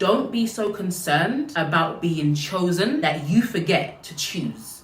Don't be so concerned about being chosen that you forget to choose.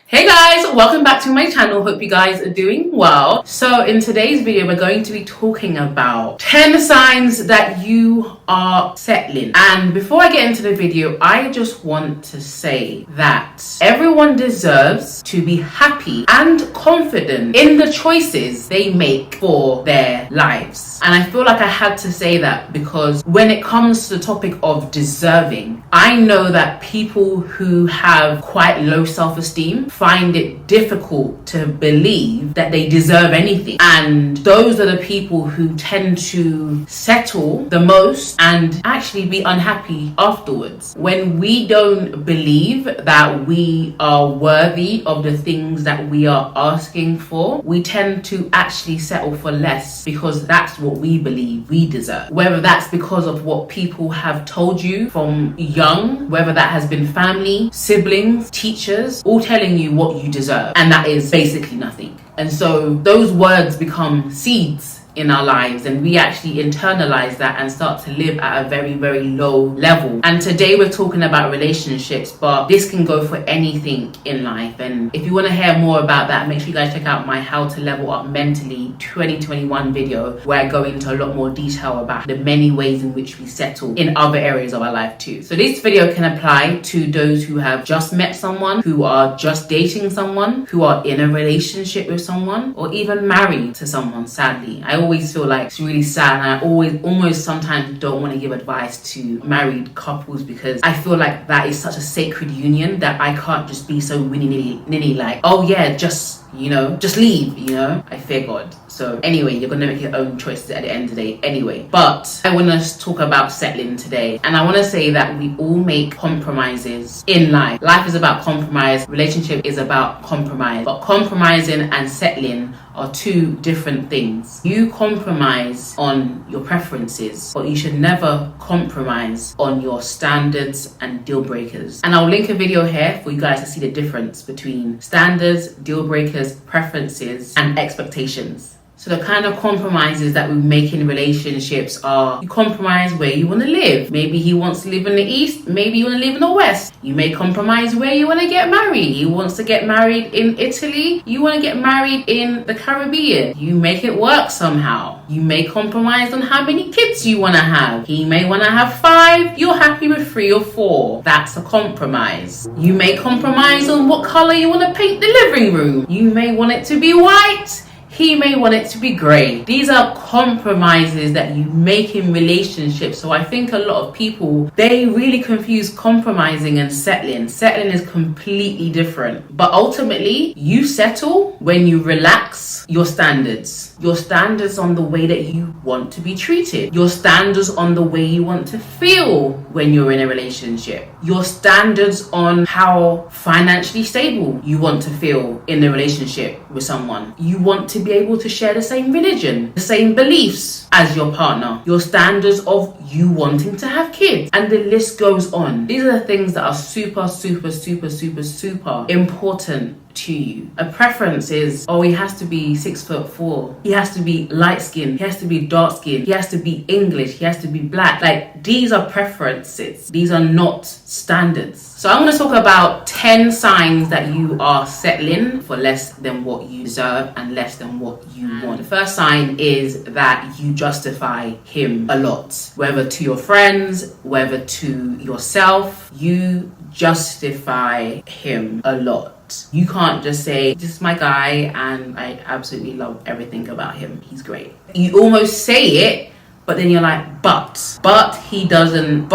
Hey guys, welcome back to my channel. Hope you guys are doing well. So in today's video, we're going to be talking about 10 signs that you are settling. And before I get into the video, I just want to say that everyone deserves to be happy and confident in the choices they make for their lives. And I feel like I had to say that because when it comes to the topic of deserving, I know that people who have quite low self-esteem find it difficult to believe that they deserve anything. And those are the people who tend to settle the most and actually be unhappy afterwards. When we don't believe that we are worthy of the things that we are asking for, we tend to actually settle for less because that's what we believe we deserve. Whether that's because of what people have told you from young, whether that has been family, siblings, teachers, all telling you what you deserve, and that is basically nothing. And so those words become seeds in our lives, and we actually internalize that and start to live at a very, very low level. And today we're talking about relationships, but this can go for anything in life. And if you want to hear more about that, make sure you guys check out my How to Level Up Mentally 2021 video, where I go into a lot more detail about the many ways in which we settle in other areas of our life too. So this video can apply to those who have just met someone, who are just dating someone, who are in a relationship with someone, or even married to someone, sadly. I always feel like it's really sad, and I almost sometimes don't want to give advice to married couples because I feel like that is such a sacred union that I can't just be so willy-nilly like, oh yeah, just leave, I fear God. So anyway, you're gonna make your own choices at the end of the day anyway. But I want to talk about settling today, and I want to say that we all make compromises in life. Life is about compromise, relationship is about compromise, but compromising and settling are two different things. You compromise on your preferences, but you should never compromise on your standards and deal breakers. And I'll link a video here for you guys to see the difference between standards, deal breakers, preferences, and expectations. So the kind of compromises that we make in relationships are, you compromise where you want to live. Maybe he wants to live in the East, maybe you want to live in the West. You may compromise where you want to get married. He wants to get married in Italy, you want to get married in the Caribbean. You make it work somehow. You may compromise on how many kids you want to have. He may want to have 5, you're happy with 3 or 4. That's a compromise. You may compromise on what color you want to paint the living room. You may want it to be white, he may want it to be grey. These are compromises that you make in relationships. So I think a lot of people, they really confuse compromising and settling. Settling is completely different. But ultimately, you settle when you relax your standards. Your standards on the way that you want to be treated. Your standards on the way you want to feel when you're in a relationship. Your standards on how financially stable you want to feel in a relationship with someone. You want to be able to share the same religion, the same beliefs as your partner. Your standards of you wanting to have kids, and the list goes on. These are the things that are super, super, super, super, super important to you. A preference is, oh, he has to be 6'4", he has to be light skinned, he has to be dark skinned, he has to be English, he has to be black. Like, these are preferences, these are not standards. So I'm going to talk about 10 signs that you are settling for less than what you deserve and less than what you want. The first sign is that you justify him a lot, whether to your friends, whether to yourself. You justify him a lot. You can't just say, this is my guy and I absolutely love everything about him, he's great. You almost say it, but then you're like, but he doesn't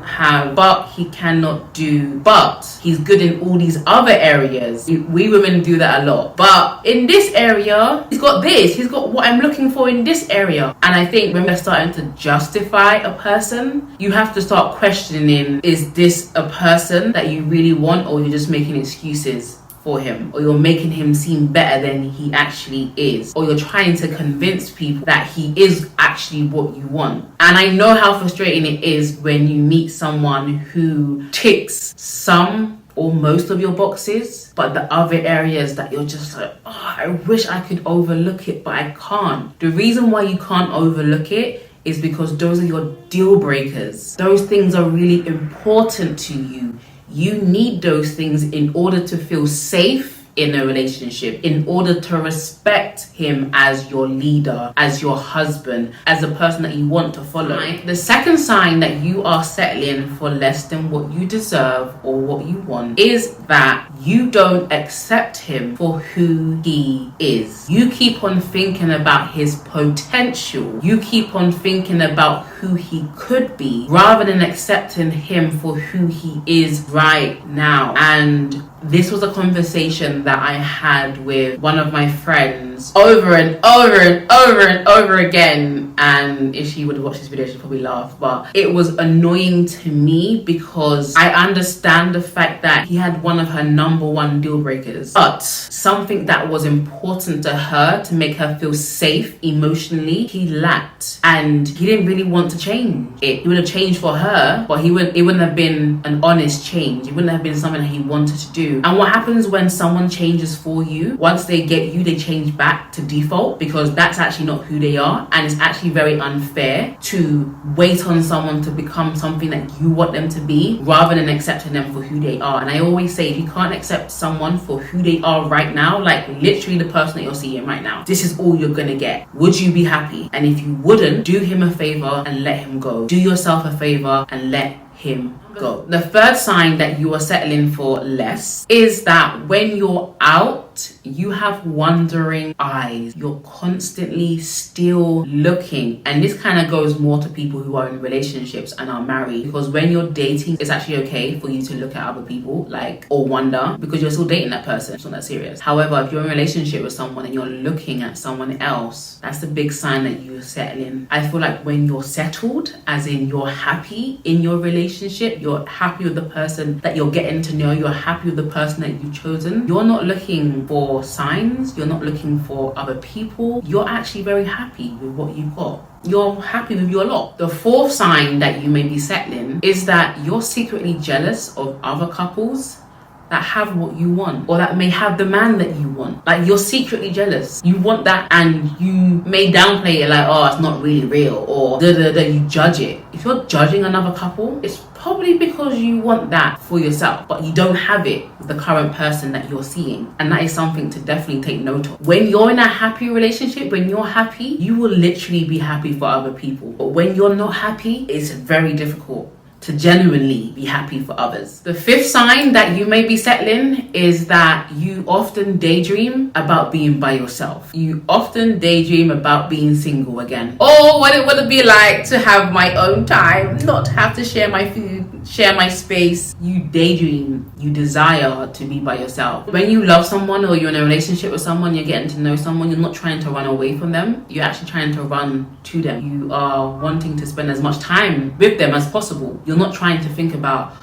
have, but he cannot do, but he's good in all these other areas. We women do that a lot. But in this area, he's got this, he's got what I'm looking for in this area. And I think when we're starting to justify a person, you have to start questioning, is this a person that you really want, or you're just making excuses for him, or you're making him seem better than he actually is, or you're trying to convince people that he is actually what you want. And I know how frustrating it is when you meet someone who ticks some or most of your boxes, but the other areas that you're just like, oh, I wish I could overlook it, but I can't. The reason why you can't overlook it is because those are your deal breakers. Those things are really important to you. You need those things in order to feel safe in a relationship, in order to respect him as your leader, as your husband, as a person that you want to follow. The second sign that you are settling for less than what you deserve or what you want is that you don't accept him for who he is. You keep on thinking about his potential. You keep on thinking about who he could be rather than accepting him for who he is right now. And this was a conversation that I had with one of my friends over and over again. And if she would watch this video, she'd probably laugh. But it was annoying to me because I understand the fact that he had one of her number one deal breakers, but something that was important to her to make her feel safe emotionally, he lacked. And he didn't really want to change it. He would have changed for her, but it wouldn't have been an honest change. It wouldn't have been something that he wanted to do. And what happens when someone changes for you, once they get you, they change back to default, because that's actually not who they are. And it's actually very unfair to wait on someone to become something that you want them to be rather than accepting them for who they are. And I always say, if you can't accept someone for who they are right now, like literally the person that you're seeing right now, this is all you're gonna get. Would you be happy? And if you wouldn't, do him a favor and let him go. Do yourself a favor and let him go. The third sign that you are settling for less is that when you're out, you have wandering eyes. You're constantly still looking. And this kind of goes more to people who are in relationships and are married, because when you're dating, it's actually okay for you to look at other people or wonder, because you're still dating that person. It's not that serious. However, if you're in a relationship with someone and you're looking at someone else, that's the big sign that you're settling. I feel like when you're settled, as in you're happy in your relationship, you're happy with the person that you're getting to know, you're happy with the person that you've chosen, you're not looking for signs, you're not looking for other people, you're actually very happy with what you've got. You're happy with your lot. The fourth sign that you may be settling is that you're secretly jealous of other couples that have what you want, or that may have the man that you want. Like, you're secretly jealous. You want that, and you may downplay it, like, oh, it's not really real, or you judge it. If you're judging another couple, it's probably because you want that for yourself, but you don't have it with the current person that you're seeing. And that is something to definitely take note of. When you're in a happy relationship, when you're happy, you will literally be happy for other people. But when you're not happy, it's very difficult to genuinely be happy for others. The fifth sign that you may be settling is that you often daydream about being by yourself. You often daydream about being single again. Oh, what it would be like to have my own time, not have to share my food, share my space. You daydream, you desire to be by yourself. When you love someone, or you're in a relationship with someone, you're getting to know someone, you're not trying to run away from them. You're actually trying to run to them. You are wanting to spend as much time with them as possible. You're not trying to think about,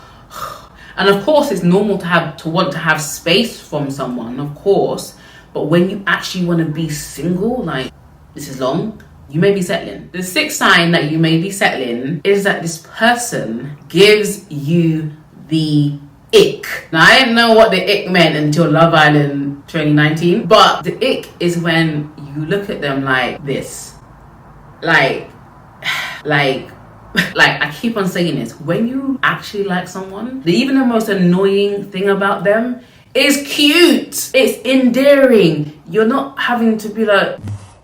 and of course it's normal to want to have space from someone, of course, but when you actually want to be single, like, this is long, you may be settling. The sixth sign that you may be settling is that this person gives you the ick. Now, I didn't know what the ick meant until Love Island 2019, but the ick is when you look at them like this, like I keep on saying this, when you actually like someone, even the most annoying thing about them is cute. It's endearing. You're not having to be like,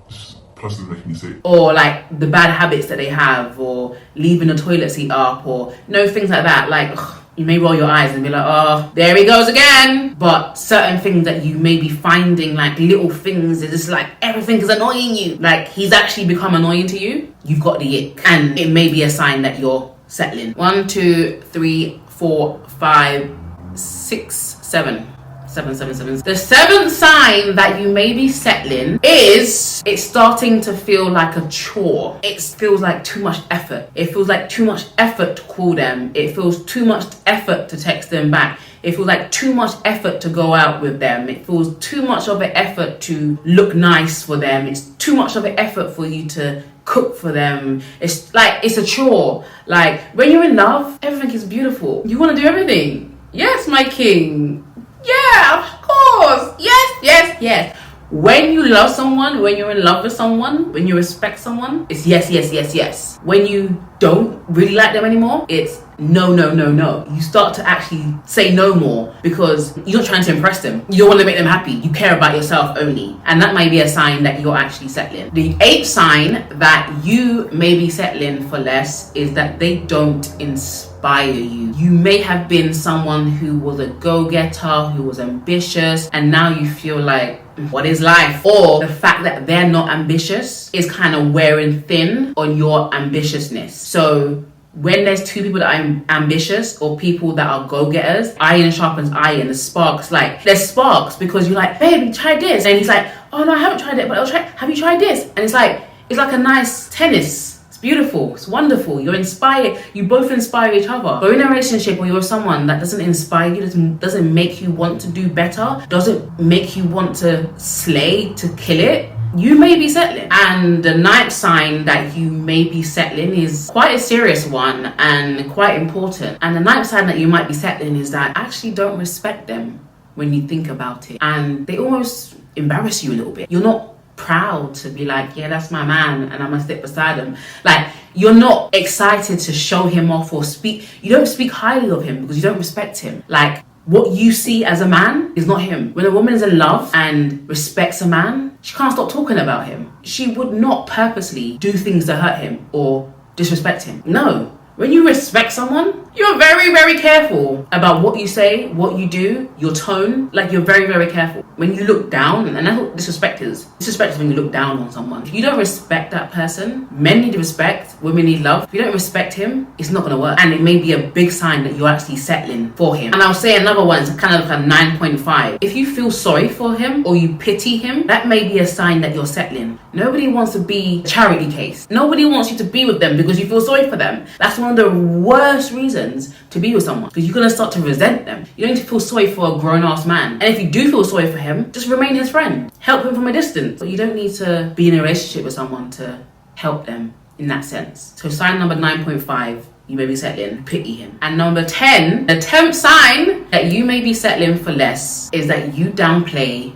this person's making me sick, or like the bad habits that they have, or leaving the toilet seat up, or things like that. Like, you may roll your eyes and be like, oh, there he goes again. But certain things that you may be finding, like little things, it's just like everything is annoying you. Like, he's actually become annoying to you. You've got the ick. And it may be a sign that you're settling. 1, 2, 3, 4, 5, 6, 7. 7. The seventh sign that you may be settling is it's starting to feel like a chore. It feels like too much effort. It feels like too much effort to call them. It feels too much effort to text them back. It feels like too much effort to go out with them. It feels too much of an effort to look nice for them. It's too much of an effort for you to cook for them. It's like, it's a chore. Like, when you're in love, everything is beautiful. You want to do everything. Yes, my king. Yeah, of course. Yes. When you love someone, when you're in love with someone, when you respect someone, it's yes. When you don't really like them anymore, it's no. You start to actually say no more because you're not trying to impress them. You don't want to make them happy. You care about yourself only. And that might be a sign that you're actually settling. The 8th sign that you may be settling for less is that they don't inspire you. You may have been someone who was a go-getter, who was ambitious, and now you feel like, what is life? Or the fact that they're not ambitious is kind of wearing thin on your ambitiousness. So when there's two people that are ambitious or people that are go-getters, iron sharpens iron. The sparks, like, there's sparks because you're like, baby, try this. And he's like, oh no, I haven't tried it, but have you tried this? And it's like a nice tennis. It's beautiful. It's wonderful. You're inspired. You both inspire each other. But in a relationship or you're with someone that doesn't inspire you, doesn't make you want to do better, doesn't make you want to slay, to kill it, you may be settling. And the 9th sign that you may be settling is quite a serious one and quite important. And the 9th sign that you might be settling is that I actually don't respect them when you think about it. And they almost embarrass you a little bit. You're not proud to be like, yeah, that's my man and I'm gonna stick beside him. Like, you're not excited to show him off or you don't speak highly of him because you don't respect him. Like, what you see as a man is not him. When a woman is in love and respects a man, she can't stop talking about him. She would not purposely do things to hurt him or disrespect him. No. When you respect someone, you're very, very careful about what you say, what you do, your tone. Like, you're very, very careful. When you look down, and that's what disrespect is. Disrespect is when you look down on someone. If you don't respect that person, men need respect, women need love. If you don't respect him, it's not going to work. And it may be a big sign that you're actually settling for him. And I'll say another one, it's kind of like a 9.5. If you feel sorry for him or you pity him, that may be a sign that you're settling. Nobody wants to be a charity case. Nobody wants you to be with them because you feel sorry for them. That's one of the worst reasons to be with someone, because you're going to start to resent them. You don't need to feel sorry for a grown-ass man. And if you do feel sorry for him, just remain his friend. Help him from a distance. But you don't need to be in a relationship with someone to help them in that sense. So sign number 9.5, you may be settling, pity him. And number 10, the 10th sign that you may be settling for less is that you downplay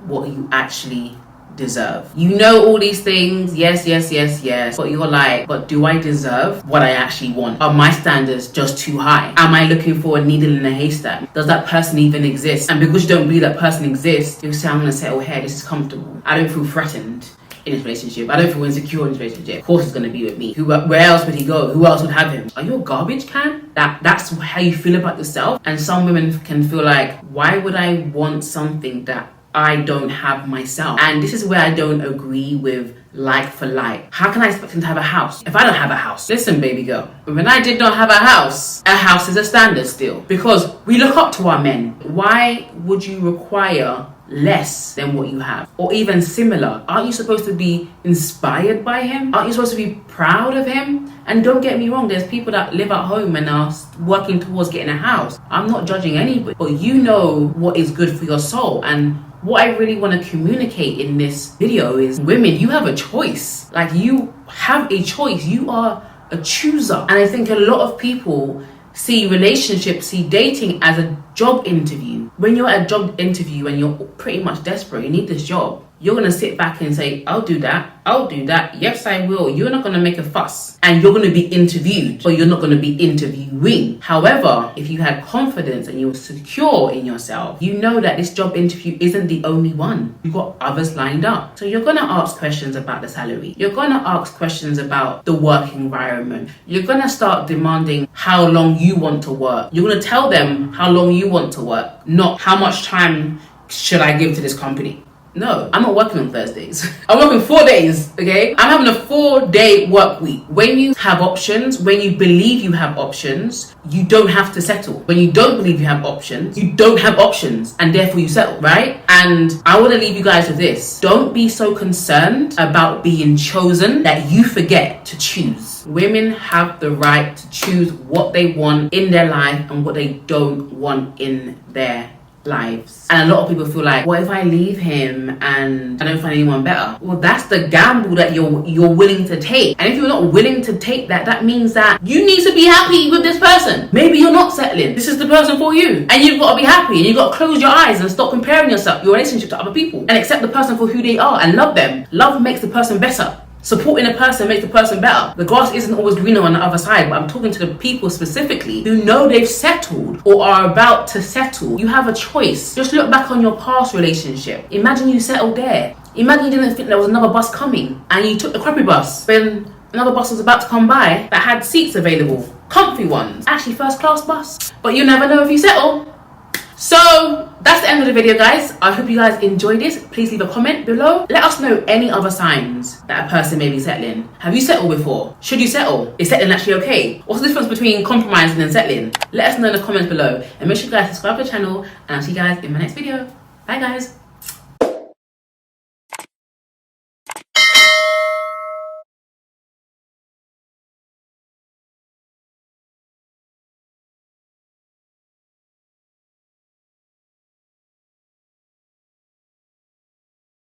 what you actually deserve. You know all these things, yes, but you're like, but do I deserve what I actually want? Are my standards just too high? Am I looking for a needle in a haystack? Does that person even exist? And because you don't believe that person exists, you say, I'm gonna settle here, this is comfortable. I don't feel threatened in this relationship. I don't feel insecure in this relationship. Of course he's gonna be with me. Where else would he go? Who else would have him? Are you a garbage can? That's how you feel about yourself. And some women can feel like, why would I want something that I don't have myself? And this is where I don't agree with like for like. How can I expect him to have a house if I don't have a house? Listen, baby girl, when I did not have a house is a standard still, because we look up to our men. Why would you require less than what you have, or even similar? Aren't you supposed to be inspired by him? Aren't you supposed to be proud of him? And don't get me wrong, there's people that live at home and are working towards getting a house. I'm not judging anybody, but you know what is good for your soul. And what I really want to communicate in this video is, women, you have a choice. Like, you have a choice. You are a chooser. And I think a lot of people see relationships, see dating as a job interview. When you're at a job interview and you're pretty much desperate, you need this job, you're going to sit back and say, I'll do that, yes I will. You're not going to make a fuss, and you're going to be interviewed, but you're not going to be interviewing. However, if you had confidence and you're secure in yourself, you know that this job interview isn't the only one. You've got others lined up. So you're going to ask questions about the salary. You're going to ask questions about the work environment. You're going to start demanding how long you want to work. You're going to tell them how long you want to work, not how much time should I give to this company. No, I'm not working on Thursdays. I'm working 4 days, okay? I'm having a 4-day work week. When you have options, when you believe you have options, you don't have to settle. When you don't believe you have options, you don't have options, and therefore you settle, right? And I want to leave you guys with this. Don't be so concerned about being chosen that you forget to choose. Women have the right to choose what they want in their life and what they don't want in their lives. And a lot of people feel like, what if I leave him and I don't find anyone better? Well, that's the gamble that you're willing to take. And if you're not willing to take that, that means that you need to be happy with this person. Maybe you're not settling. This is the person for you. And you've got to be happy, and you've got to close your eyes and stop comparing yourself, your relationship to other people, and accept the person for who they are and love them. Love makes the person better. Supporting a person makes the person better. The grass isn't always greener on the other side, but I'm talking to the people specifically who know they've settled or are about to settle. You have a choice. Just look back on your past relationship. Imagine you settled there. Imagine you didn't think there was another bus coming and you took the crappy bus when another bus was about to come by that had seats available. Comfy ones. Actually, first class bus. But you never know if you settle. So that's the end of the video, guys. I hope you guys enjoyed this. Please leave a comment below. Let us know any other signs that a person may be settling. Have you settled before? Should you settle? Is settling actually okay? What's the difference between compromising and settling? Let us know in the comments below. And make sure you guys subscribe to the channel, and I'll see you guys in my next video. Bye, guys.